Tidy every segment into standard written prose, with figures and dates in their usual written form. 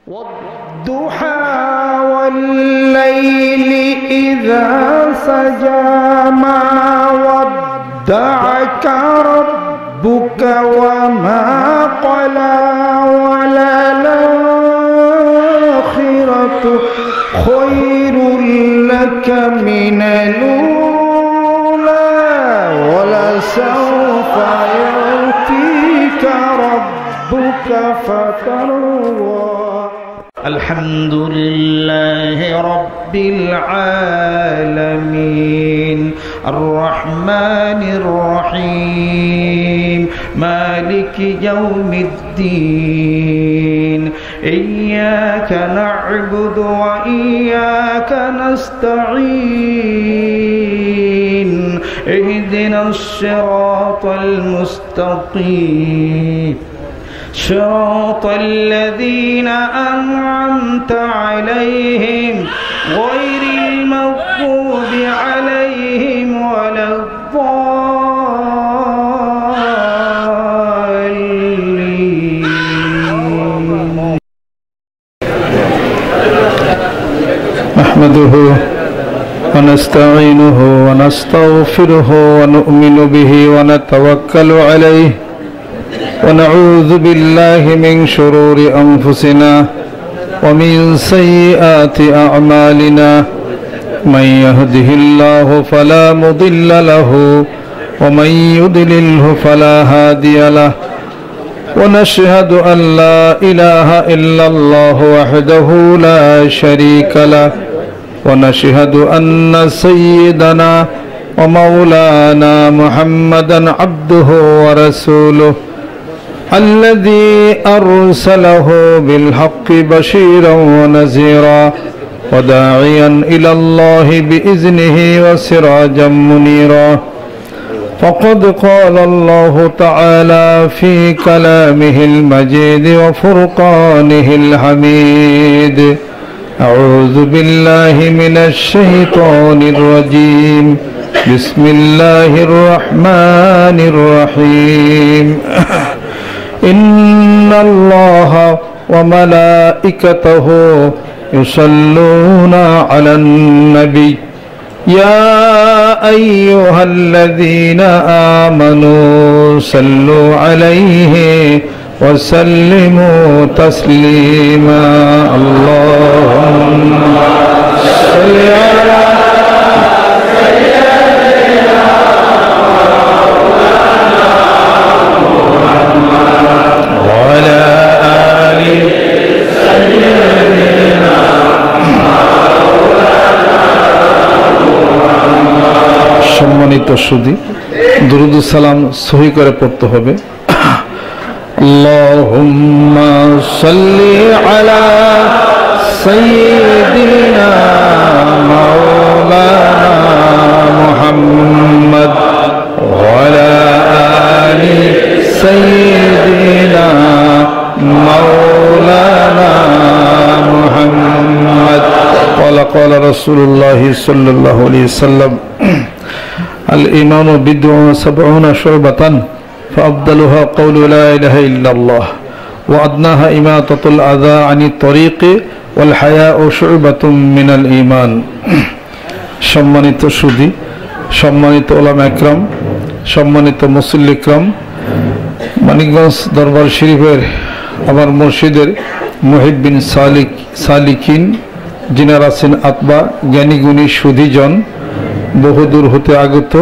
والضحى والليل إذا سجى ما ودعك ربك وما قلى وللآخرة خير لك من الأولى ولسوف يأتيك ربك فترضى. الحمد لله رب العالمين الرحمن الرحيم مالك يوم الدين إياك نعبد وإياك نستعين اهدنا الصراط المستقيم صراط الذين أنعمت عليهم غير المغضوب عليهم ولا الضالين. نحمده ونستعينه ونستغفره ونؤمن به ونتوكل عليه ونعوذ بالله من شرور أنفسنا ومن سيئات أعمالنا من يهده الله فلا مضل له ومن يضلله فلا هادي له ونشهد أن لا إله إلا الله وحده لا شريك له ونشهد أن سيدنا ومولانا محمدا عبده ورسوله الذي أرسله بالحق بشيرا ونذيرا وداعيا إلى الله بإذنه وسراجا منيرا. فقد قال الله تعالى في كلامه المجيد وفرقانه الحميد أعوذ بالله من الشيطان الرجيم بسم الله الرحمن الرحيم إن الله وملائكته يصلون على النبي يا أيها الذين آمنوا صلوا عليه وسلموا تسليما. اللهم صل على সম্মানিত সুধী দুরূদ সালাম সহি করে পড়তে হবে। আল্লাহুম্মা সাল্লি আলা সাইয়্যিদিনা মাওলানা মুহাম্মদ ওয়া আলা আলি সাইয়্যিদিনা মাওলানা মুহাম্মদ। قال رسول الله صلى الله عليه وسلم الإيمان بضع وسبعون شعبة فأفضلها قول لا إله إلا الله وأدناها إماطة الأذى عن الطريق والحياء شعبة من الإيمان. সম্মানিত সুধী, সম্মানিত ওলামা একরাম, সম্মানিত মুসল্লি ইকরাম, মানিকগঞ্জ দরবার শরীফের আমার মুর্শিদের মুহিব্বিন সালিকিন যিনারা আছেন আতবা জ্ঞানী গুণী সুধীজন, বহুদূর হতে আগত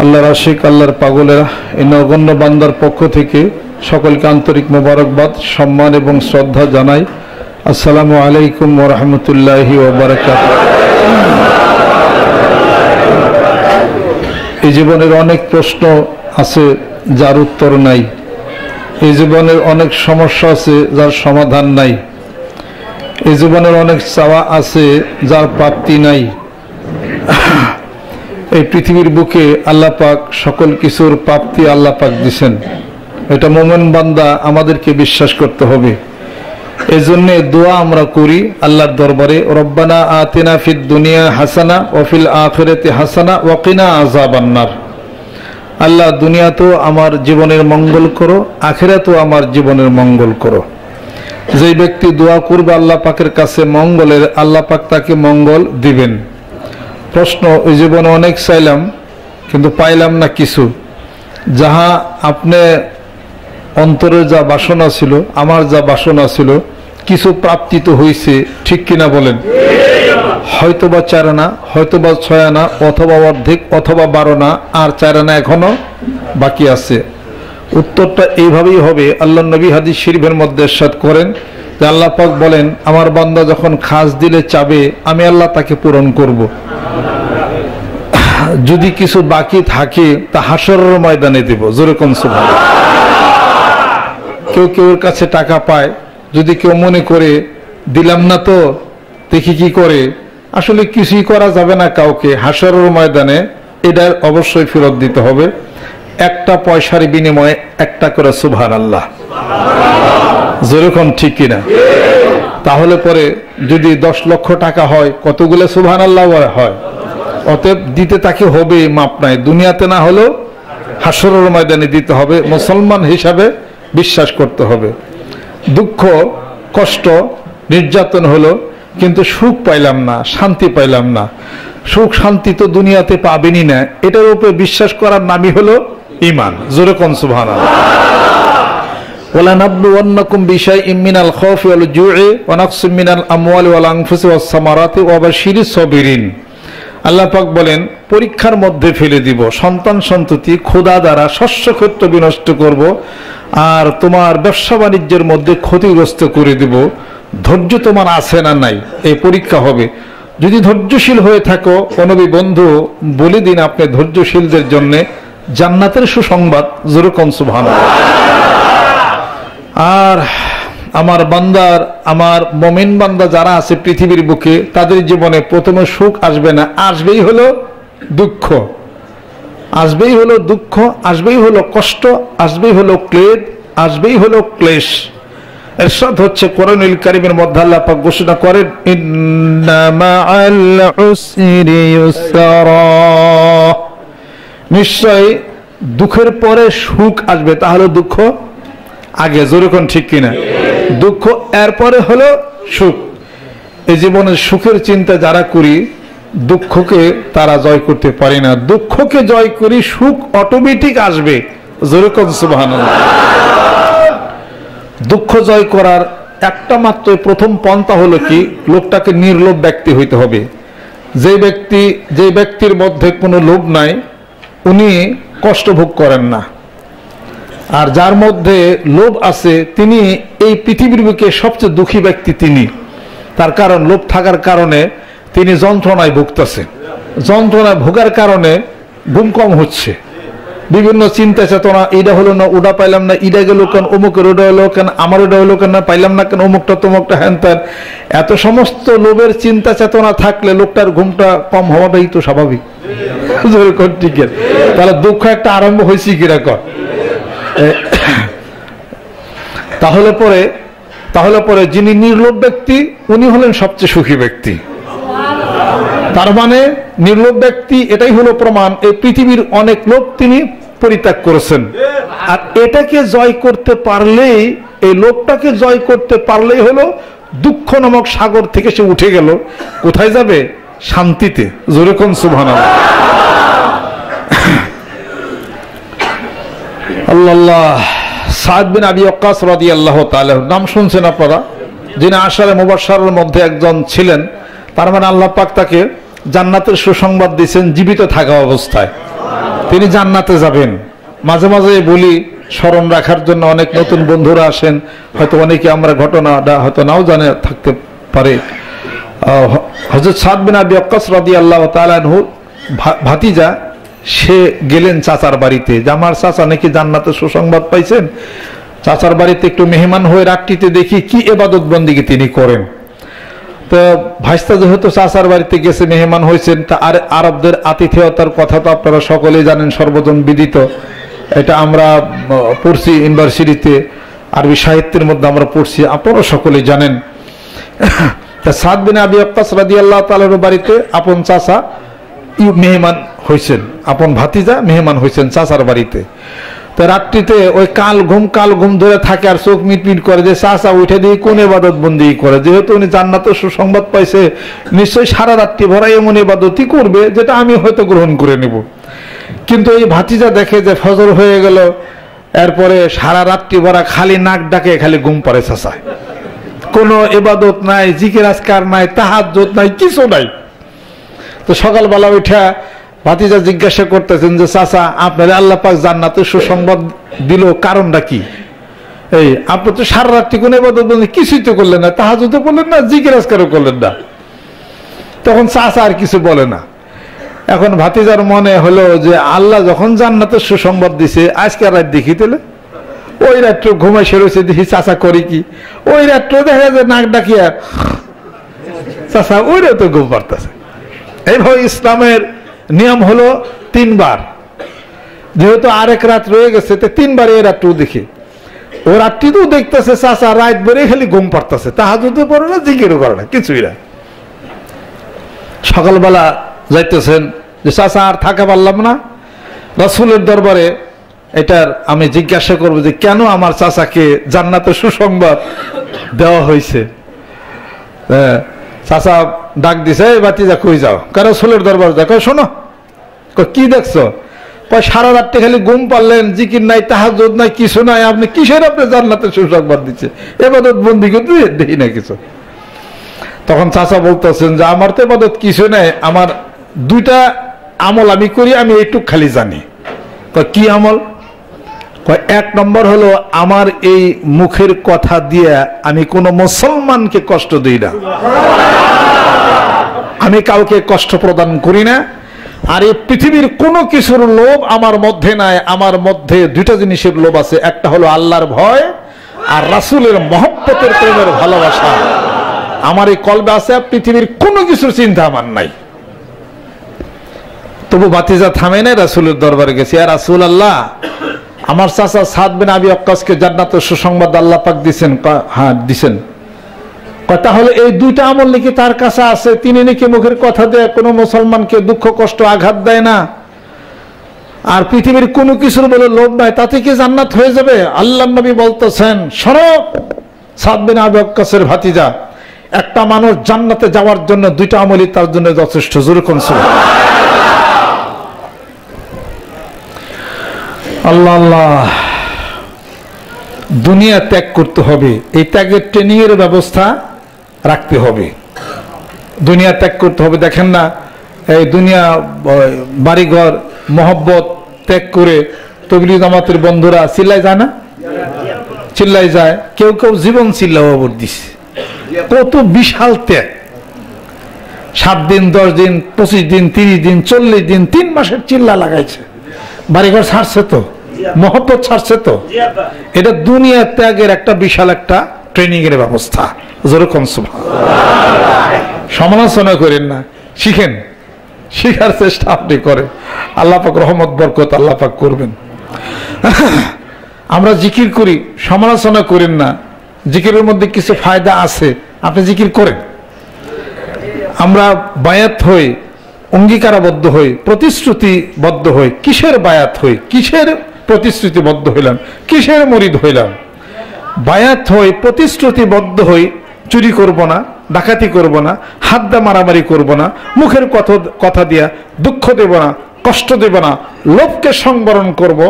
আল্লাহর আশিক আল্লাহর পাগলেরা, এই নগণ্য বান্দার পক্ষ থেকে সকলকে আন্তরিক মোবারকবাদ, সম্মান এবং শ্রদ্ধা জানাই। আসসালামু আলাইকুম ওয়া রাহমাতুল্লাহি ওয়া বারাকাতুহু। এই জীবনের অনেক প্রশ্ন আছে যার উত্তর নাই, এই জীবনের অনেক সমস্যা আছে যার সমাধান নাই, এই জীবনের অনেক চাওয়া আছে যার প্রাপ্তি নাই। এই পৃথিবীর বুকে আল্লাহ পাক সকল কিছুর প্রাপ্তি আল্লাহ পাক দিয়েছেন, এটা মুমিন বান্দা আমাদেরকে বিশ্বাস করতে হবে। এজন্য দোয়া আমরা করি আল্লাহর দরবারে, রব্বানা আতিনা ফিদ দুনিয়া হাসানা ওয়া ফিল আখিরাতি হাসানা ওয়া কিনা আযাবান্নার। আল্লাহ দুনিয়াতেও আমার জীবনের মঙ্গল করো, আখিরাতেও আমার জীবনের মঙ্গল করো। যে ব্যক্তি দোয়া করবে আল্লাহ পাকের কাছে মঙ্গলের, আল্লাহ পাক তাকে মঙ্গল দিবেন। প্রশ্ন, ওই জীবনে অনেক চাইলাম কিন্তু পাইলাম না কিছু, যাহা আপনি অন্তরে যা বাসনা ছিল, আমার যা বাসনা ছিল, কিছু প্রাপ্তি তো হয়েছে, ঠিক কিনা বলেন? হয়তোবা 4 আনা, হয়তোবা 6 আনা, অথবা অর্ধেক, অথবা 12 আনা, আর 4 আনা এখনো বাকি আছে। উত্তরটা এইভাবেই হবে। আল্লাহ নবী হাদিস শরীফের মধ্যে ইরশাদ করেন যে আল্লাহ পাক বলেন, আমার বান্দা যখন খাস দিলে চাবে, আমি আল্লাহ তাকে পূরণ করব। যদি কিছু বাকি থাকে তা হাসরের ময়দানে দেব। জোরে কোন সুবহানাল্লাহ। কেউ কেউর কাছে টাকা পায়, যদি কেউ মনে করে দিলাম না তো দেখি কি করে, আসলে কিছুই করা যাবে না কাউকে। হাসরের ময়দানে এটা অবশ্যই ফেরত দিতে হবে। একটা পয়সার বিনিময়ে একটা করে সুবহানাল্লাহ। জোরে কোন ঠিক কিনা? তাহলে পরে যদি 10 লক্ষ টাকা হয়, কতগুলো সুবহানাল্লাহ হয়? অতএব দিতে তাকে হবে, মাপ নাই। দুনিয়াতে না হলেও হাসরের ময়দানে দিতে হবে। মুসলমান হিসাবে বিশ্বাস করতে হবে। দুঃখ, কষ্ট, নির্যাতন হলো, কিন্তু সুখ পাইলাম না, শান্তি পাইলাম না। সুখ শান্তি তো দুনিয়াতে পাবেনই না, এটার উপরে বিশ্বাস করার নামই হলো ঈমান। জোরে কোন সুবহানাল্লাহ। ওয়ালা নাবলুওয়ান্নাকুম বিশাইইম মিনাল খাউফি ওয়াল জু'i ওয়া নাকসিম মিনাল আমওয়ালি ওয়াল আনফুসি ওয়াস সামারাতি ওয়া বাশশিরিস সাবিরিন। আল্লাহ পাক বলেন, পরীক্ষার মধ্যে ফেলে দিব, সন্তান সন্ততি ক্ষুধা দ্বারা শস্য ক্ষেত্র বিনষ্ট করব, আর তোমার ব্যবসা বাণিজ্যের মধ্যে ক্ষতিগ্রস্ত করে দিব। ধৈর্য তোমার আছে না নাই, এই পরীক্ষা হবে। যদি ধৈর্যশীল হয়ে থাকো, নবী বন্ধু বলে দিন আপনি ধৈর্যশীলদের জন্য জান্নাতের সুসংবাদ। জোরে কোন সুবহানাল্লাহ। আর আমার বান্দার, আমার মুমিন বান্দা যারা আছে পৃথিবীর বুকে, তাদের জীবনে প্রথমে সুখ আসবে না, আসবেই হলো দুঃখ, আসবেই হলো দুঃখ, আসবেই হলো কষ্ট, আসবেই হলো ক্লেদ, আসবেই হলো ক্লেশ। ইরশাদ হচ্ছে কোরআনুল কারীমের মধ্যে আল্লাহ পাক ঘোষণা করেন, ইন্না মাআল উসরি ইউসরা, নিশ্চয় দুঃখের পরে সুখ আসবে। তাহলে দুঃখ আগে। জোরে কোন ঠিক কিনা? দুঃখ এরপরে হলো সুখ। এই জীবনে সুখের চিন্তা যারা করি, দুঃখকে তারা জয় করতে পারে না। দুঃখকে জয় করি, সুখ অটোমেটিক আসবে। জোরে কোন সুবহানাল্লাহ। দুঃখ জয় করার একটা মাত্র প্রথম পন্থা হলো কি, লোকটাকে নির্লোভ ব্যক্তি হইতে হবে। যে ব্যক্তির মধ্যে কোনো লোভ নাই, উনি কষ্ট ভোগ করেন না। আর যার মধ্যে লোভ আছে, তিনি এই পৃথিবীর বুকে সবচেয়ে দুঃখী ব্যক্তি তিনি। তার কারণ লোভ থাকার কারণে তিনি যন্ত্রণায় ভুগতেছেন। যন্ত্রণায় ভোগার কারণে ঘুম কম হচ্ছে, বিভিন্ন চিন্তা চেতনা, এটা হলো না, ওটা পাইলাম না, ইটা গেল কেন, অমুকের ওটা হলো কেন, আমার ওটা হলো কেন, পাইলাম না কেন, অমুকটা তমুকটা হ্যান ত্যান। এত সমস্ত লোভের চিন্তা চেতনা থাকলে লোকটার ঘুমটা কম হওয়াটাই তো স্বাভাবিক। ঠিক আছে, তাহলে দুঃখ একটা আরম্ভ হয়েছে কিরকম। তাহলে পরে যিনি নির্লোভ ব্যক্তি, উনি হলেন সবচেয়ে সুখী ব্যক্তি। তার মানে নির্লোভ ব্যক্তি, এটাই হলো প্রমাণ এই পৃথিবীর অনেক লোক তিনি পরিত্যাগ করেছেন। আর এটাকে জয় করতে পারলেই, এই লোকটাকে জয় করতে পারলেই হলো দুঃখ নামক সাগর থেকে সে উঠে গেল। কোথায় যাবে? শান্তিতে। জোরে কোন সুবহানাল্লাহ। আল্লাহ। সাদ বিন আবি ওয়াক্কাস রাদিয়াল্লাহু তাআলা, নাম শুনছেন আপনারা, যিনি আশারে মুবাশশারের মধ্যে একজন ছিলেন। তার মানে আল্লাহ পাক তাকে জান্নাতের সুসংবাদ দিয়েছেন জীবিত থাকা অবস্থায়। তিনি জান্নাতে যাবেন। মাঝে মাঝে বলি স্মরণ রাখার জন্য, অনেক নতুন বন্ধুরা আসেন, হয়তো অনেকে আমরা ঘটনাটা হয়তো নাও জানে থাকতে পারে। হযরত সাদ বিন আবি ওয়াক্কাস রাদিয়াল্লাহু তাআলা আনহু ভাতিজা, সে গেলেন চাচার বাড়িতে, যে আমার চাচা নাকি জান্নাতের সুসংবাদ পাইছেন। চাচার বাড়িতে একটু মেহমান হয়ে রাত্রিতে দেখি কি ইবাদত বন্দেগী তিনি করেন। তো ভাইস্তা যেহেতু চাচার বাড়িতে গেছে, মেহমান হয়েছেন, তা আর আরবদের আতিথেয়তার কথা তো আপনারা সকলেই জানেন, সর্বজন বিদিত। এটা আমরা পড়ছি ইউনিভার্সিটিতে, আরবি সাহিত্যের মধ্যে আমরা পড়ছি, আপনারা সকলেই জানেন। তা সাদ বিন আবি ওয়াক্কাস রাদিয়াল্লাহু তাআলার বাড়িতে আপন চাচা মেহমান হয়েছেন, আপন ভাতিজা মেহমান হয়েছেন চাচার বাড়িতে। তো রাত্রিতে ওই কাল ঘুম ধরে থাকে আর চোখ মিটমিট করে যে চাচা উঠে দিয়ে কোন ইবাদত বন্দি করে, যেহেতু উনি জান্নাতের সুসংবাদ পাইছে নিশ্চয়ই সারা রাত্রি ভরা এমন ইবাদতই করবে যেটা আমি হয়তো গ্রহণ করে নিব। কিন্তু এই ভাতিজা দেখে যে ফজর হয়ে গেল, এরপরে সারা রাত্রি ভরা খালি নাক ডাকে, খালি ঘুম পারে চাচায়, কোনো ইবাদত নাই, জিকির আজকার নাই, তাহাজ্জুদ নাই, কিছু নাই। তো সকালবেলা উঠা ভাতিজা জিজ্ঞাসা করতেছেন যে চাচা আপনার আল্লাহ পাক জান্নাতের সুসংবাদ দিল, কারণটা কি? এই আপনি তো সারা রাত্রি কোনো ইবাদত কিছুই তো করলেন না, তাহাজ্জুদও করলেন না, জিকির আজকারও করলেন না। তখন চাচা আর কিছু বলে না। এখন ভাতিজার মনে হলো যে আল্লাহ যখন জান্নাতের সুসংবাদ দিছে, আজকে রাত দেখি তাহলে ওই রাত্রে ঘুমাই সেরেছে, দেখি চাচা করি কি, ওই রাত্রে দেখা যায় নাক ডাকিয়া চাচা ওইরা তো ঘুম পারতেছে। এইভাবে ইসলামের নিয়ম হলো 3 বার, যেহেতু আরেক রাত রয়ে গেছে তো 3 বার এই রাত্রেও দেখি। ও রাত্রিতেও দেখতেছে চাচা রাত বেড়ে খালি ঘুম পারতেছে, তাহাজ্জুদও পড়ে না, জিকিরও করে না, কিছুই না। সকালবেলা যাইতেছেন যে চাচা আর থাকা পারলাম না, রাসূলের দরবারে এটার আমি জিজ্ঞাসা করবো যে কেন আমার চাচাকে জান্নাতের সুসংবাদ দেওয়া হয়েছে। চাচা ডাক দিছে, এই ভাতিজা কই যাও? কারণ রাসূলের দরবার দেখো, শোনো কি দেখছো? সারা রাত্রে খালি ঘুম পারলেন, জিকির নাই, তাহাজ্জুদ নাই, কিছু নাই, আপনি কিসের আপনি জান্নাতের সুসংবাদ দিচ্ছে? ইবাদত বন্দি করতে দেখি না কিছু। তখন চাচা বলতেছেন যে আমার তো ইবাদত কিছু নাই, আমার 2টা আমল আমি করি, আমি এইটুক খালি জানি। কি আমল? 1 নম্বর হলো আমার এই মুখের কথা দিয়ে আমি কোনো মুসলমানকে কষ্ট দিই না, আমি কাউকে কষ্ট প্রদান করি না। আর এই পৃথিবীর কোনো কিছুর লোভ আমার মধ্যে নাই, আমার মধ্যে 2টা জিনিসের লোভ আছে, একটা হলো আল্লাহর ভয় আর রাসূলের মহব্বতের প্রেমের ভালোবাসা আমার এই কলবে আছে। পৃথিবীর কোনো কিছুর চিন্তা আমার নাই। তবু ভাতিজা থামে নাই, রাসূলের দরবারে গেছে, ইয়া রাসূলুল্লাহ আমার চাচা সাদ বিন আবি ওয়াক্কাসকে জান্নাতের সুসংবাদ আল্লাহ পাক দিবেন। হ্যাঁ দিবেন। তাহলে এই 2টা আমল নাকি তার কাছে আছে, তিনি নাকি মুখের কথা দিয়ে কোনো মুসলমানকে দুঃখ কষ্ট আঘাত দেয় না, আর পৃথিবীর কোনো কিছুর বলে লোভ নাই, তাতে কি জান্নাত হয়ে যাবে? আল্লাহর নবী বলতেছেন, শোনো সাদ বিন আবি ওয়াক্কাসের ভাতিজা, একটা মানুষ জান্নাতে যাওয়ার জন্য 2টা আমলই তার জন্য যথেষ্ট। জোরে কোন সুবহানাল্লাহ। আল্লাহ আল্লাহ, দুনিয়া ত্যাগ করতে হবে, এই ত্যাগের ট্রেনিং এর ব্যবস্থা রাখতে হবে, দুনিয়া ত্যাগ করতে হবে। দেখেন না এই দুনিয়া বাড়িঘর মহব্বত ত্যাগ করে তবলিগ জামাতের বন্ধুরা চিল্লাই যায় না, চিল্লাই যায়, কেউ কেউ জীবন চিল্লাও অবর দিছে। কত বিশাল ত্যাগ! 7 দিন 10 দিন 25 দিন 30 দিন 40 দিন 3 মাসের চিল্লা লাগাইছে, বাড়িঘর ছাড়ছে তো, মহব্বত ছাড়ছে তো। এটা দুনিয়া ত্যাগের একটা বিশাল একটা ট্রেনিং এর ব্যবস্থা। যেরকম সমালোচনা করেন না, শিখেন, শিখার চেষ্টা আপনি করেন, আল্লাহ পাক রহমত বরকত আল্লাহ পাক করবেন। আমরা জিকির করি, সমালোচনা করেন না, জিকিরের মধ্যে কিছু ফায়দা আছে, আপনি জিকির করেন। আমরা বায়াত হই, অঙ্গীকারাবদ্ধ হই, প্রতিশ্রুতিবদ্ধ হই। কিসের বায়াত হই, কিসের প্রতিশ্রুতিবদ্ধ হইলাম, কিসের মুরিদ হইলাম? বায়াত হই, প্রতিশ্রুতিবদ্ধ হই, চুরি করব না, ডাকাতি করব না, হাত দা মারামারি করব না, মুখের কথা দিয়া দুঃখ দেব না, কষ্ট দেব না, লোভকে সংবরণ করব,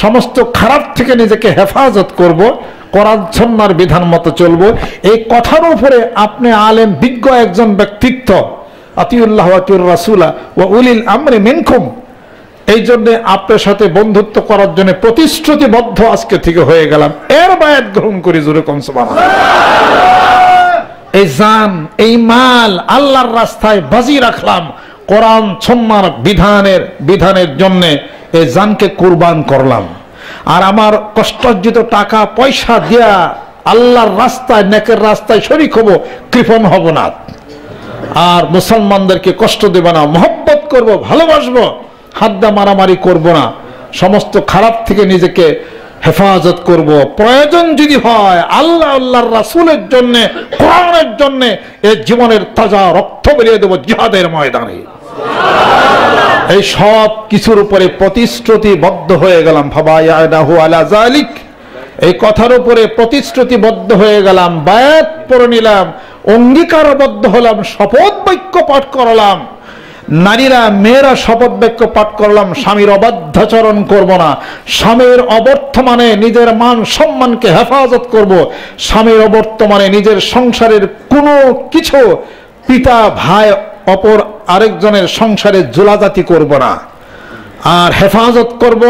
সমস্ত খারাপ থেকে নিজেকে হেফাজত করব, কোরআন সুন্নাহর বিধান মতো চলবো। এই কথার উপরে আপনি আলেম বিজ্ঞ একজন ব্যক্তিত্ব, আতিউল্লাহ ওয়া আতিউর রাসূলা ওয়া উলিল আমরি মিনকুম, এই জন্য আপনার সাথে বন্ধুত্ব করার জন্য প্রতিশ্রুতিবদ্ধ আজকে থেকে হয়ে গেলাম, এর বায়াত গ্রহণ করি। জোরে কোন সুবহানাল্লাহ। এই জান, এই মাল আল্লাহর রাস্তায় বাজি রাখলাম, কোরআন সুন্নাহর বিধানের জন্য এই জানকে কুরবান করলাম। আর আমার কষ্টার্জিত টাকা পয়সা দিয়া আল্লাহর রাস্তায়, নেকের রাস্তায় শরীক হব, কৃপণ হব না। আর মুসলমানদেরকে কষ্ট দেব না, মহব্বত করব, ভালোবাসবো, হাদ্দা মারামারি করব না, সমস্ত খারাপ থেকে নিজেকে হেফাজত করব। প্রয়োজন যদি হয় আল্লাহ আল্লাহর রাসূলের জন্য, কোরআনের জন্য এই জীবনের তাজা রক্ত বেরিয়ে দেব জিহাদের ময়দানে। এই সব কিছুর উপরে প্রতিশ্রুতিবদ্ধ হয়ে গেলাম, ফাবায়ানাহু আলা যালিক, এই কথার উপরে প্রতিশ্রুতিবদ্ধ হয়ে গেলাম, বায়াত পড়ে নিলাম, অঙ্গীকারবদ্ধ হলাম, শপথ বাক্য পাঠ করলাম। নারীরা মেয়েরা শপথ বাক্য পাঠ করলাম, স্বামীর অবাধ্যাচরণ করব না, স্বামীর অবর্তমানে নিজের মান সম্মানকে হেফাজত করব, স্বামীর অবর্তমানে নিজের সংসারের কোনো কিছু পিতা ভাই অপর আরেকজনের সংসারে জোলাজাতি করব না, আর হেফাজত করব,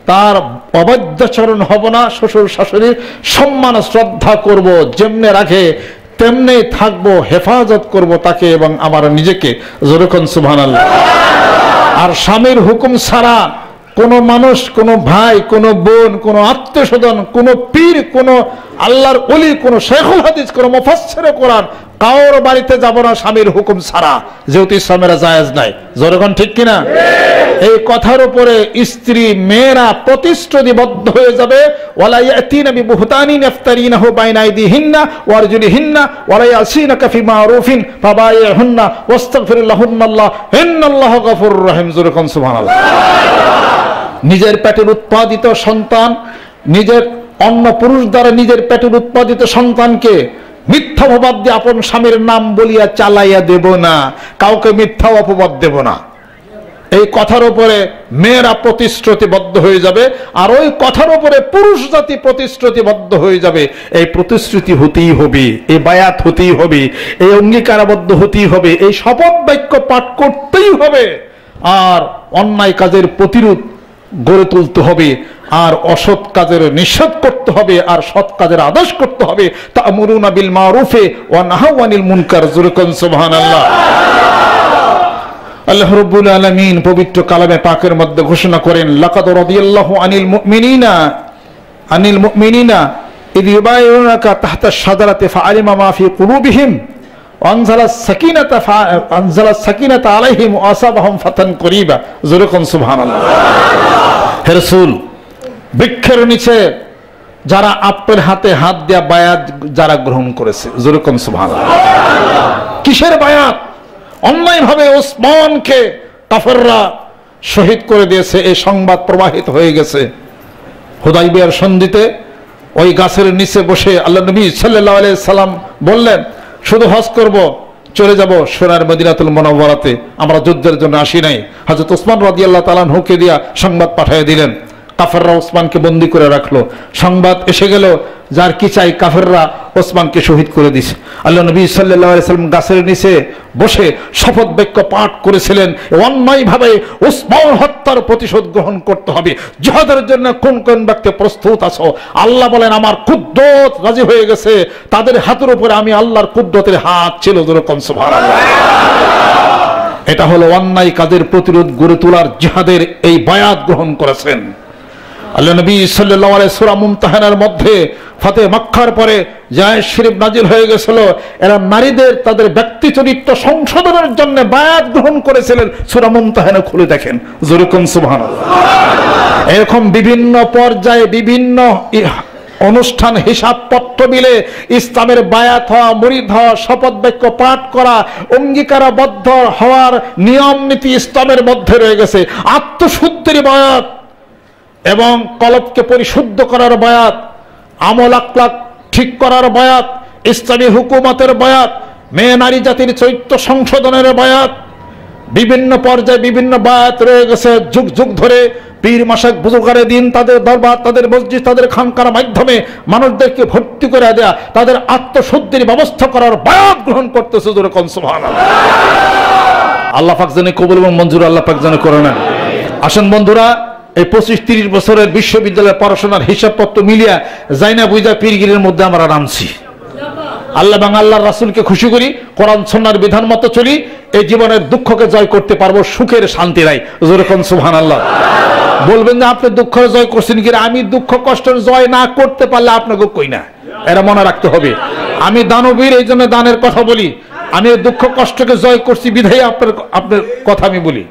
তার অবাধ্যাচরণ হব না, শ্বশুর শাশুড়ির সম্মান শ্রদ্ধা করব, যেমনে রাখে তেমনি থাকবো, হেফাজত করব তাকে এবং আমার নিজেকে। যেরকম সুবহানাল্লাহ। আর স্বামীর হুকুম ছাড়া কোনো মানুষ, কোনো ভাই, কোনো বোন, কোনো আত্মীয় স্বজন, কোনো পীর, কোনো আল্লাহর ওলি, কোনো শেখুল হাদিস, কোনো মুফাসসিরে কোরআন কারোর বাড়িতে যাব না স্বামীর হুকুম ছাড়া, যেহেতু ইসলামের জায়েজ নাই। যেরকম ঠিক কিনা? এই কথার উপরে স্ত্রী মেয়েরা প্রতিশ্রুতিবদ্ধ হয়ে যাবে, ওয়ালা ইয়াতিনা বিবুহতানিন ইফতারিনাহু বাইনা আইদিহিন্না ওয়া আরজুলিহিন্না ওয়ালা ইয়াসিনাকা ফি মারুফিন ফাবাইহুন্না ওয়াস্তাগফিরুল্লাহুন্নাল্লাহ ইন্নাল্লাহা গফুরুর রহিম। যেরকম সুবহানাল্লাহ। নিজের পেটের উৎপাদিত সন্তান, নিজের অন্য পুরুষ দ্বারা নিজের পেটের উৎপাদিত সন্তানকে মিথ্যা অপবাদ দিয়ে আপন স্বামীর নাম বলিয়া চালাইয়া দেব না, কাউকে মিথ্যা অপবাদ দেব না। এই কথার উপরে মেয়েরা প্রতিশ্রুতিবদ্ধ হয়ে যাবে, আর ওই কথার উপরে পুরুষ জাতি প্রতিশ্রুতিবদ্ধ হয়ে যাবে। এই প্রতিশ্রুতি হতেই হবে, এই বায়াত হতেই হবে, এই অঙ্গীকারবদ্ধ হতেই হবে, এই শপথ বাক্য পাঠ করতেই হবে। আর অন্যায় কাজের প্রতিরোধ গড়ে তুলতে হবে, আর অসৎ কাজের নিষেধ করতে হবে, আর সৎ কাজের আদেশ করতে হবে। তা'মুরুনা বিল মারুফি ওয়া নাহাউনা আনিল মুনকার। যুরকুন সুবহানাল্লাহ। আল্লাহ রাব্বুল আলামিন পবিত্র কালামে পাকের মধ্যে ঘোষণা করেন, লাকাদ রাদিয়াল্লাহু আনিল মুমিনিনা ইয ইউবাইউনাকা তাহতা আশ-শাজারাতি ফাআলিমা মা ফি কুলুবিহিম আনজালা সাকিনাতা আলাইহিম ওয়া আসাবাহুম ফাতান করিবা। যুরকুন সুবহানাল্লাহ। হে রাসূল, বৃক্ষের নিচে যারা আপনার হাতে হাত দেয়া বায়াত যারা গ্রহণ করেছে, যেরকম সুবহানাল্লাহ। কিসের বায়াত? অন্যায়ভাবে ওসমানকে কাফেররা শহীদ করে দিয়েছে, এই সংবাদ প্রবাহিত হয়ে গেছে। হুদাইবিয়ার সন্ধিতে ওই গাছের নিচে বসে আল্লাহ নবী সাল্লাল্লাহু আলাইহি সাল্লাম বললেন, শুধু হজ করব, চলে যাব সোনার মদিনাতুল মুনাওয়ারাতে, আমরা যুদ্ধের জন্য আসি নাই। হযরত ওসমান রাদিয়াল্লাহু তাআলা আনহুকে দিয়া সংবাদ পাঠিয়ে দিলেন। কাফেররা ওসমানকে বন্দী করে রাখলো। সংবাদ এসে গেল, যার কি চাই, কাফেররা ওসমানকে শহীদ করে দিছে। আল্লাহ নবী সাল্লাল্লাহু আলাইহি সাল্লাম গাছের নিচে বসে শপথ বাক্য পাঠ করেছিলেন, অন্যায়ভাবে ওসমান হত্যার প্রতিশোধ গ্রহণ করতে হবে। জিহাদের জন্য কোন কোন ব্যক্তি প্রস্তুত আছো? আল্লাহ বলেন, আমার কুদরত রাজি হয়ে গেছে, তাদের হাতের উপরে আমি আল্লাহর কুদরতের হাত ছিল। যেরকম সুবহানাল্লাহ। এটা হলো অন্যায় কাজের প্রতিরোধ গড়ে তোলার জিহাদের এই বায়াত গ্রহণ করেছেন। আল্লাহ নবী সাল্লাল্লাহু আলাইহি সূরা মুমতাহানার মধ্যে ফাতে মক্কার পরে যে আয়াত শরীফ নাজিল হয়ে গেছিল, এরা নারীদের তাদের ব্যক্তি চরিত্র সংশোধনের জন্য বায়াত গ্রহণ করেছিলেন। সূরা মুমতাহানা খুলে দেখেন। যেরকম সুবহানাল্লাহ। এরকম বিভিন্ন পর্যায়ে বিভিন্ন অনুষ্ঠান, হিসাব পত্র মিলে ইসলামের বায়াত হওয়া, মুরিদ হওয়া, শপথ বাক্য পাঠ করা, অঙ্গীকারবদ্ধ হওয়ার নিয়ম নীতি ইসলামের মধ্যে রয়ে গেছে। আত্মশুদ্ধির বায়াত এবং কলবকে পরিশুদ্ধ করার বায়াত, আমল আখলাক ঠিক করার বায়াত, ইসলামী হুকুমতের বায়াত, মেয়ে নারী জাতির চরিত্র সংশোধনের বায়াত, বিভিন্ন পর্যায়ে বিভিন্ন বায়াত রয়ে গেছে। যুগ যুগ ধরে পীর মাশায়েখ বুজুর্গানে দিন তাদের দরবার, তাদের মসজিদ, তাদের খানকার মাধ্যমে মানুষদেরকে ভর্তি করে দেয়া, তাদের আত্মশুদ্ধির ব্যবস্থা করার বায়াত গ্রহণ করতেছে। যেরকম সুবহানাল্লাহ। আল্লাহ পাক জানে কবুল এবং মঞ্জুর আল্লাহ পাক জানে করে নেন। আসেন বন্ধুরা, এই 25-30 বছরের বিশ্ববিদ্যালয়ের পড়াশোনার হিসাবপত্র মিলিয়া জাইনা বুঝা পীরগিরের মধ্যে আমরা নামছি। আল্লাহ এবং আল্লাহর রাসূলকে খুশি করি, কোরআন সুন্নাহর বিধান মতো চলি, এই জীবনের দুঃখকে জয় করতে পারবো, সুখের শান্তি নাই। যেরকম সুবহানাল্লাহ। বলবেন যে আপনি দুঃখ জয় করছেন কি? আমি দুঃখ কষ্টের জয় না করতে পারলে আপনাকে কই না, এরা মনে রাখতে হবে। আমি দানবীর, এই জন্য দানের কথা বলি। আমি দুঃখ কষ্টকে জয় করছি বিধায় আপনার কথা আমি বলি।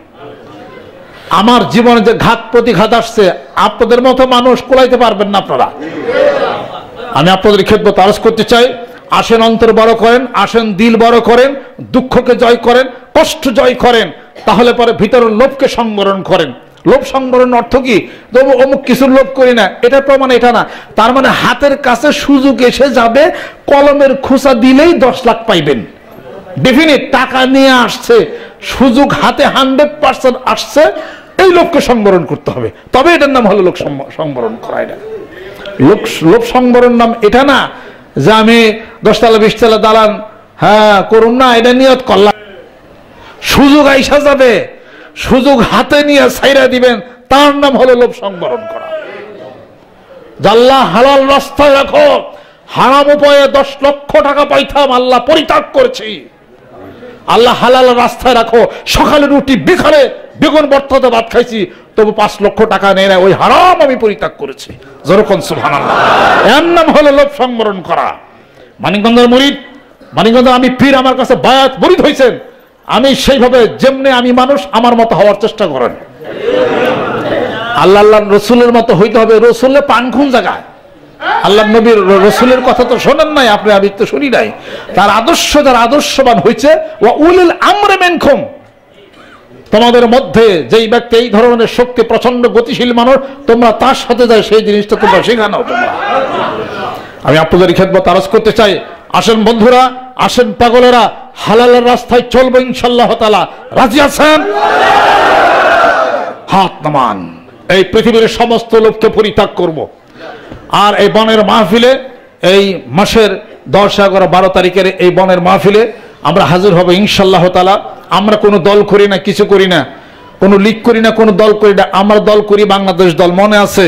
আমার জীবনে যে ঘাত প্রতিঘাত আসছে, আপনাদের মতো মানুষ কোলাইতে পারবেন না আপনারা। আমি আপনাদের খেদমত আরজ করতে চাই, আসেন অন্তর বড় করেন, আসেন দিল বড় করেন, দুঃখকে জয় করেন, কষ্ট জয় করেন, তাহলে পরে ভিতরের লোভকে সংবরণ করেন। লোভ সংবরণ অর্থ কি? তবু অমুক কিছুর লোভ করি না, এটা প্রমাণ এটা না। তার মানে হাতের কাছে সুযোগ এসে যাবে, কলমের খোঁচা দিলেই 10 লাখ পাইবেন। ডেফিনিট টাকা নিয়ে আসছে, সুযোগ হাতে 100% আসছে, এই লোভকে সংবরণ করতে হবে, তবে এটার নাম হলো লোভ সংবরণ করা। এটা লোভ সংবরণ নাম এটা না যে আমি 10 তলা 20 তলা দালান করুন না, এটা নিয়ত করলাম। সুযোগ আইসা যাবে, সুযোগ হাতে নিয়ে ছাইরা দিবেন, তার নাম হলো লোভ সংবরণ করা। আল্লাহ হালাল রাস্তায় রাখো, হারাম উপায়ে 10 লক্ষ টাকা পাইতাম, আল্লাহ পরিত্যাগ করেছি। আল্লাহ হালাল রাস্তায় রাখো, সকালে রুটি বিকালে বেগুন ভর্তাতে ভাত খাইছি, তবু 5 লক্ষ টাকা নেই না, ওই হারাম আমি পরিত্যাগ করেছি। যেরকম সুবহানাল্লাহ, এর নাম হলো লোভ সংবরণ করা। মানিকগঞ্জের মুরিদ, মানিকগঞ্জ আমি পীর, আমার কাছে বায়াত মুরিদ হয়েছেন, আমি সেইভাবে যেমনি আমি মানুষ আমার মতো হওয়ার চেষ্টা করেন। আল্লাহ রসুলের মতো হইতে হবে। রসুলের পান কোন জায়গায়? আল্লাহ নবীর রসুলের কথা তো শোনেন নাই আপনি, আমি তো শুনি নাই। তার আদর্শ যারা আদর্শবান হয়েছে, ওয়া উলিল আমরি মিনকুম, তোমাদের মধ্যে যেই ব্যক্তি এই ধরনের শক্তি প্রচন্ড গতিশীল মানুষ, তোমরা তার সাথে যায় সেই জিনিসটা তোমরা শেখানো। তোমরা আমি আপনাদের খেদমত আরজ করতে চাই, আসেন বন্ধুরা, আসেন পাগলেরা, হালালের রাস্তায় চলবো ইনশাআল্লাহ তাআলা। রাজি আছেন? হাত নামান। এই পৃথিবীর সমস্ত লোককে পরিত্যাগ করব। আর এই বনের মাহফিলে, এই মাসের 10, 11, 12 তারিখের এই বনের মাহফিলে আমরা হাজির হব ইনশাআল্লাহ তাআলা। আমরা কোনো দল করি না, কিছু করি না, কোনো লীগ করি না, কোনো দল করি না। আমরা দল করি বাংলাদেশ দল, মনে আছে?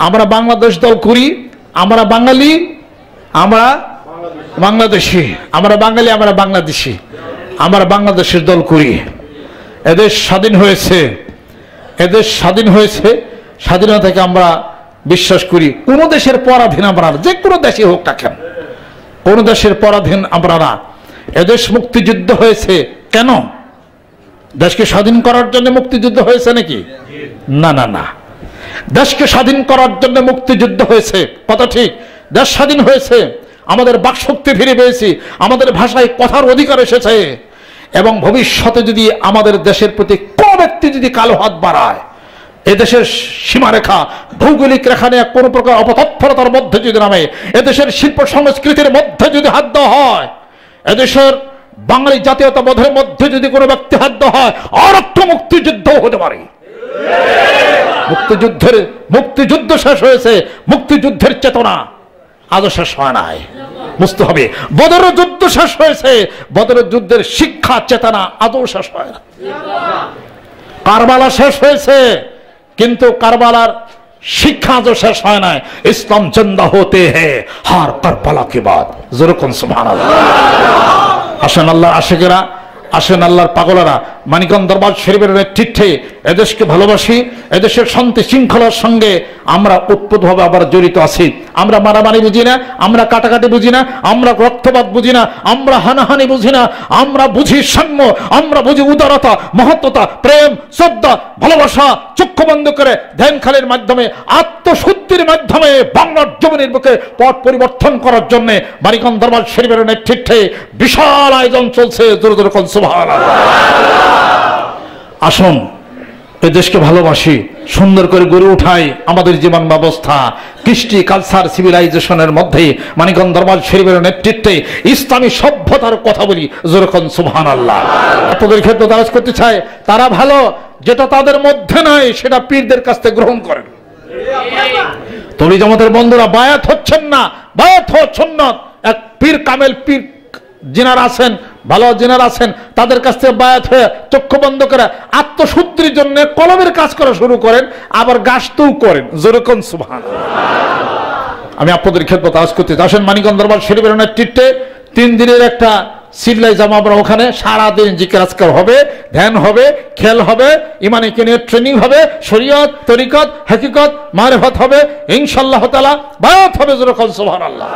আমরা বাংলাদেশ দল করি, আমরা বাঙালি, আমরা বাংলাদেশি, আমরা বাঙালি, আমরা বাংলাদেশি, আমরা বাংলাদেশের দল করি। এদেশ স্বাধীন হয়েছে, এদেশ স্বাধীন হয়েছে, স্বাধীনতাকে আমরা বিশ্বাস করি। কোন দেশের পরাধীন আমরা না, যে কোনো দেশে হোক না কেন, কোন দেশের পরাধীন আমরা না। এদেশ মুক্তিযুদ্ধ হয়েছে কেন? দেশকে স্বাধীন করার জন্য মুক্তিযুদ্ধ হয়েছে নাকি? না না না, দেশকে স্বাধীন করার জন্য মুক্তিযুদ্ধ হয়েছে, কথা ঠিক। দেশ স্বাধীন হয়েছে, আমাদের বাকশক্তি ফিরে পেয়েছি, আমাদের ভাষায় কথার অধিকার এসেছে, এবং ভবিষ্যতে যদি আমাদের দেশের প্রতি কোন ব্যক্তি যদি কালো হাত বাড়ায়, এদেশের সীমারেখা ভৌগোলিক রেখা নিয়ে কোন প্রকার অপতৎপরতার মধ্যে যদি নামে, এদেশের শিল্প সংস্কৃতির মধ্যে যদি হাত দেওয়া হয়, এদেশের বাঙালি জাতীয়তাবোধের মধ্যে যদি কোনো ব্যক্তি হাত দেওয়া হয়, আর একটা মুক্তিযুদ্ধ হতে পারে। মুক্তিযুদ্ধ শেষ হয়েছে, মুক্তিযুদ্ধের চেতনা আজও শেষ হয় নাই, বুঝতে হবে। বদরের যুদ্ধ শেষ হয়েছে, বদরের যুদ্ধের শিক্ষা চেতনা আদৌ শেষ হয় না। কারবালা শেষ হয়েছে, কিন্তু কারবালার শিক্ষা আজও শেষ হয় নাই। ইসলাম জিন্দা হতে হ্যায় হার কারবালা কে বাদ। যেরকম সুবহানাল্লাহ। আসেন আল্লাহর আশিকেরা, আসেন আল্লাহর পাগলেরা, মানিকগঞ্জ দরবার শরীফের নেতৃত্বে এদেশকে ভালোবাসি, এদেশের শান্তি শৃঙ্খলার সঙ্গে আমরা ওতপ্রোতভাবে আবার জড়িত আছি। আমরা মারামারি বুঝি না, আমরা কাটাকাটি বুঝি না, আমরা রক্তপাত বুঝি না, আমরা হানাহানি বুঝি না, আমরা বুঝি সাম্য, আমরা বুঝি উদারতা, মহত্বতা, প্রেম, শ্রদ্ধা, ভালোবাসা। চক্ষু বন্ধ করে ধ্যান খালের মাধ্যমে, আত্মশুদ্ধির মাধ্যমে বাংলার জমিনের বুকে পথ পরিবর্তন করার জন্য মানিকগঞ্জ দরবার শরীফের নেতৃত্বে বিশাল আয়োজন চলছে। জোরে জোরে কোন সুবহানাল্লাহ। আসুন এ দেশকে ভালোবাসি, সুন্দর করে গড়ে উঠাই আমাদের জীবন ব্যবস্থা কৃষ্টি কালচার সিভিলাইজেশনের মধ্যে মানিকগঞ্জ দরবার শরীফের নেতৃত্বে ইসলামী সভ্যতার কথা বলি। যেরকম সুবহানাল্লাহ। আপনাদের ক্ষেত্রে দারাজ করতে চাই, তারা ভালো যেটা তাদের মধ্যে নাই সেটা পীরদের কাছ থেকে গ্রহণ করেন। তবলিগ জামাতের বন্ধুরা বায়াত হচ্ছেন না, বায়াত হচ্ছেন না। এক পীর কামেল পীর যিনারা আছেন, ভালো যিনারা আছেন, তাদের কাছ থেকে বায়াত হয়ে চক্ষু বন্ধ করে আত্মশুদ্ধির জন্য কলমের কাজ করা শুরু করেন, আবার গাছতেও করেন। যেরকম সুবহানাল্লাহ। আমি আপনাদের খেদমতে আজ করতে আসেন মানিকগঞ্জ দরবার শরীফের নেতৃত্বে 3 দিনের একটা সিভিলাইজাম, আমরা ওখানে সারাদিন জিকির আজকার হবে, ধ্যান হবে, খেল হবে, ইমানিকে নিয়ে ট্রেনিং হবে, শরীয়ত, তরিকত, হাকিকত, মারিফত হবে ইনশাআল্লাহ তাআলা। বায়াত হবে। যেরকম সুবহানাল্লাহ।